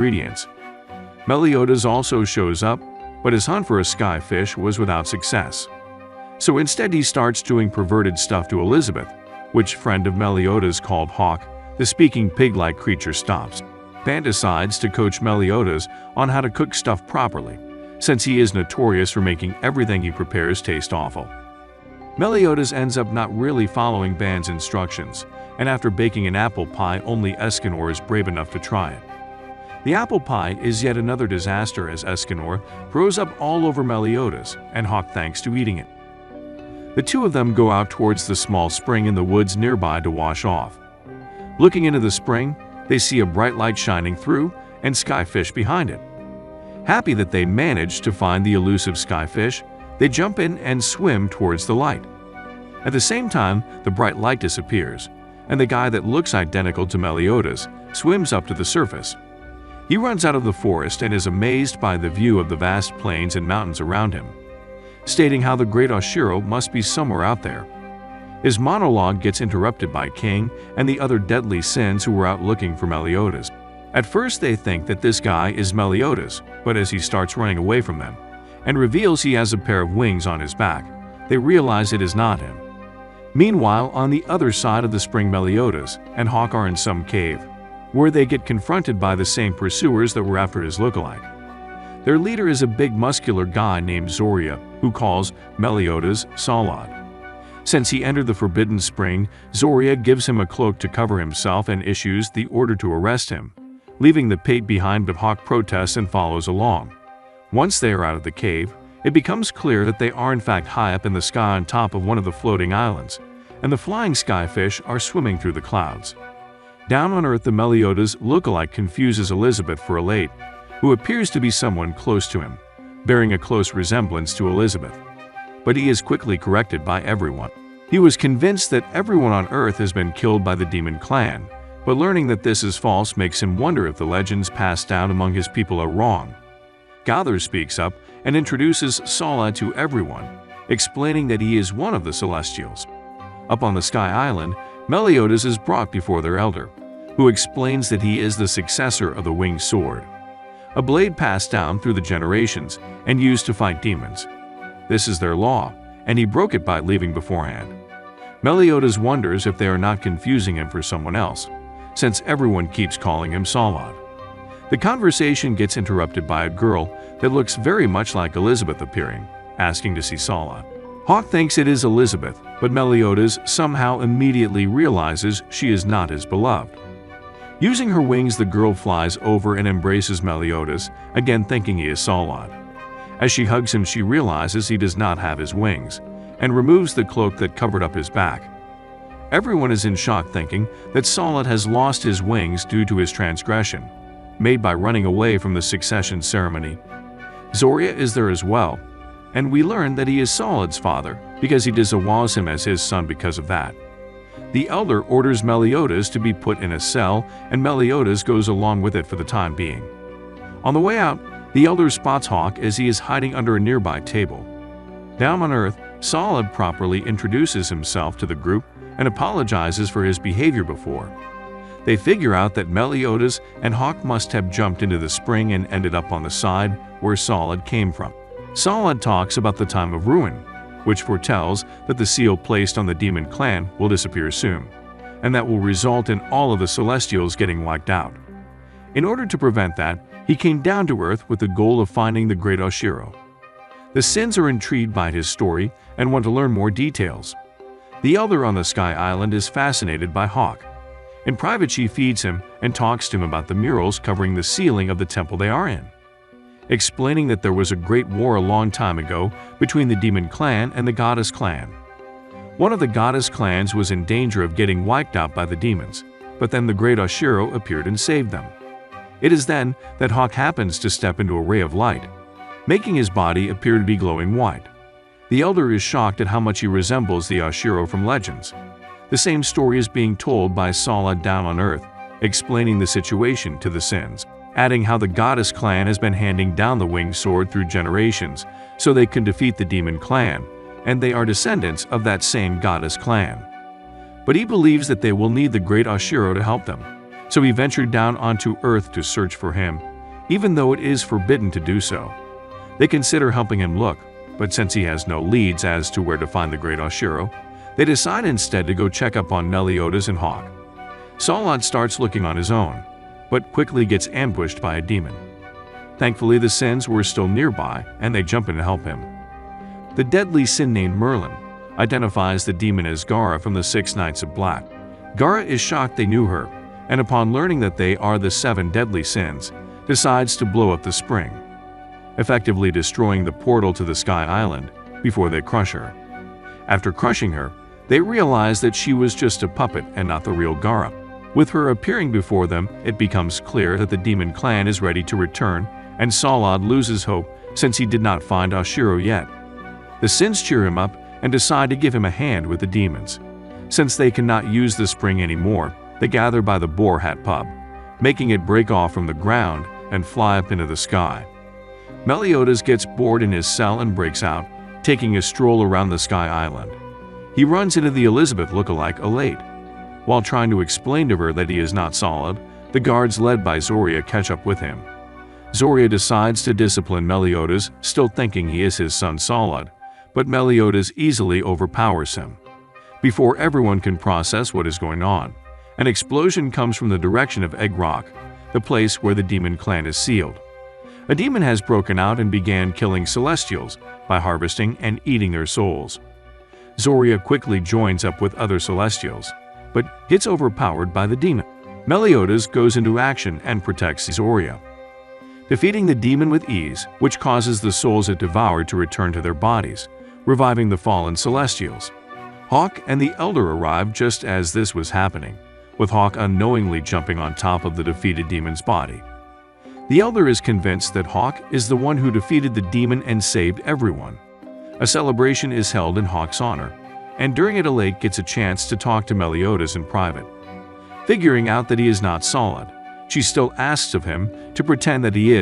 ingredients. Meliodas also shows up, but his hunt for a skyfish was without success. So instead he starts doing perverted stuff to Elizabeth, which friend of Meliodas called Hawk, the speaking pig-like creature, stops. Pan decides to coach Meliodas on how to cook stuff properly, since he is notorious for making everything he prepares taste awful. Meliodas ends up not really following Ban's instructions, and after baking an apple pie, only Escanor is brave enough to try it. The apple pie is yet another disaster as Escanor throws up all over Meliodas, and Hawk thanks to eating it. The two of them go out towards the small spring in the woods nearby to wash off. Looking into the spring, they see a bright light shining through and skyfish behind it. Happy that they managed to find the elusive skyfish, they jump in and swim towards the light. At the same time, the bright light disappears, and the guy that looks identical to Meliodas swims up to the surface. He runs out of the forest and is amazed by the view of the vast plains and mountains around him, stating how the great Oshiro must be somewhere out there. His monologue gets interrupted by King and the other deadly sins who were out looking for Meliodas. At first they think that this guy is Meliodas, but as he starts running away from them and reveals he has a pair of wings on his back, they realize it is not him. Meanwhile, on the other side of the spring, Meliodas and Hawk are in some cave, where they get confronted by the same pursuers that were after his lookalike. Their leader is a big muscular guy named Zoria, who calls Meliodas Salad. Since he entered the forbidden spring, Zoria gives him a cloak to cover himself and issues the order to arrest him, leaving the pate behind, but Hawk protests and follows along. Once they are out of the cave, it becomes clear that they are in fact high up in the sky on top of one of the floating islands, and the flying skyfish are swimming through the clouds. Down on Earth, the Meliodas lookalike confuses Elizabeth for a late, who appears to be someone close to him, bearing a close resemblance to Elizabeth. But he is quickly corrected by everyone. He was convinced that everyone on Earth has been killed by the demon clan, but learning that this is false makes him wonder if the legends passed down among his people are wrong. Gauther speaks up and introduces Sala to everyone, explaining that he is one of the Celestials. Up on the Sky Island, Meliodas is brought before their elder, who explains that he is the successor of the winged sword, a blade passed down through the generations and used to fight demons. This is their law, and he broke it by leaving beforehand. Meliodas wonders if they are not confusing him for someone else, since everyone keeps calling him Salad. The conversation gets interrupted by a girl that looks very much like Elizabeth appearing, asking to see Salad. Hawk thinks it is Elizabeth, but Meliodas somehow immediately realizes she is not his beloved. Using her wings, the girl flies over and embraces Meliodas, again thinking he is Salad. As she hugs him, she realizes he does not have his wings, and removes the cloak that covered up his back. Everyone is in shock, thinking that Salad has lost his wings due to his transgression, made by running away from the succession ceremony. Zoria is there as well, and we learn that he is Salad's father because he disows him as his son because of that. The elder orders Meliodas to be put in a cell, and Meliodas goes along with it for the time being. On the way out, the elder spots Hawk as he is hiding under a nearby table. Down on Earth, Salad properly introduces himself to the group and apologizes for his behavior before. They figure out that Meliodas and Hawk must have jumped into the spring and ended up on the side where Salad came from. Salad talks about the time of ruin, which foretells that the seal placed on the demon clan will disappear soon, and that will result in all of the Celestials getting wiped out. In order to prevent that, he came down to Earth with the goal of finding the great Oshiro. The Sins are intrigued by his story and want to learn more details. The elder on the Sky Island is fascinated by Hawk. In private, she feeds him and talks to him about the murals covering the ceiling of the temple they are in, explaining that there was a great war a long time ago between the demon clan and the goddess clan. One of the goddess clans was in danger of getting wiped out by the demons, but then the great Oshiro appeared and saved them. It is then that Hawk happens to step into a ray of light, making his body appear to be glowing white. The elder is shocked at how much he resembles the Oshiro from legends. The same story is being told by Salad down on Earth, explaining the situation to the Sins, adding how the goddess clan has been handing down the winged sword through generations so they can defeat the demon clan, and they are descendants of that same goddess clan. But he believes that they will need the great Oshiro to help them, so he ventured down onto Earth to search for him even though it is forbidden to do so. They consider helping him look, but since he has no leads as to where to find the great Oshiro, they decide instead to go check up on Meliodas and Hawk. Solod starts looking on his own, but quickly gets ambushed by a demon. Thankfully, the Sins were still nearby, and they jump in to help him. The deadly Sin named Merlin identifies the demon as Gara from the 6 Knights of Black. Gara is shocked they knew her, and upon learning that they are the 7 deadly sins, decides to blow up the spring, effectively destroying the portal to the Sky Island before they crush her. After crushing her, they realize that she was just a puppet and not the real Gara. With her appearing before them, it becomes clear that the demon clan is ready to return, and Solod loses hope since he did not find Oshiro yet. The Sins cheer him up and decide to give him a hand with the demons. Since they cannot use the spring anymore, they gather by the Boar Hat pub, making it break off from the ground and fly up into the sky. Meliodas gets bored in his cell and breaks out, taking a stroll around the Sky Island. He runs into the Elizabeth lookalike Elate. While trying to explain to her that he is not Solid, the guards led by Zoria catch up with him. Zoria decides to discipline Meliodas, still thinking he is his son Solid, but Meliodas easily overpowers him. Before everyone can process what is going on, an explosion comes from the direction of Egg Rock, the place where the demon clan is sealed. A demon has broken out and began killing Celestials by harvesting and eating their souls. Zoria quickly joins up with other Celestials, but gets overpowered by the demon. Meliodas goes into action and protects Zoria, defeating the demon with ease, which causes the souls it devoured to return to their bodies, reviving the fallen Celestials. Hawk and the Elder arrive just as this was happening, with Hawk unknowingly jumping on top of the defeated demon's body. The Elder is convinced that Hawk is the one who defeated the demon and saved everyone. A celebration is held in Hawk's honor, and during it Elate gets a chance to talk to Meliodas in private. Figuring out that he is not Solid, she still asks of him to pretend that he is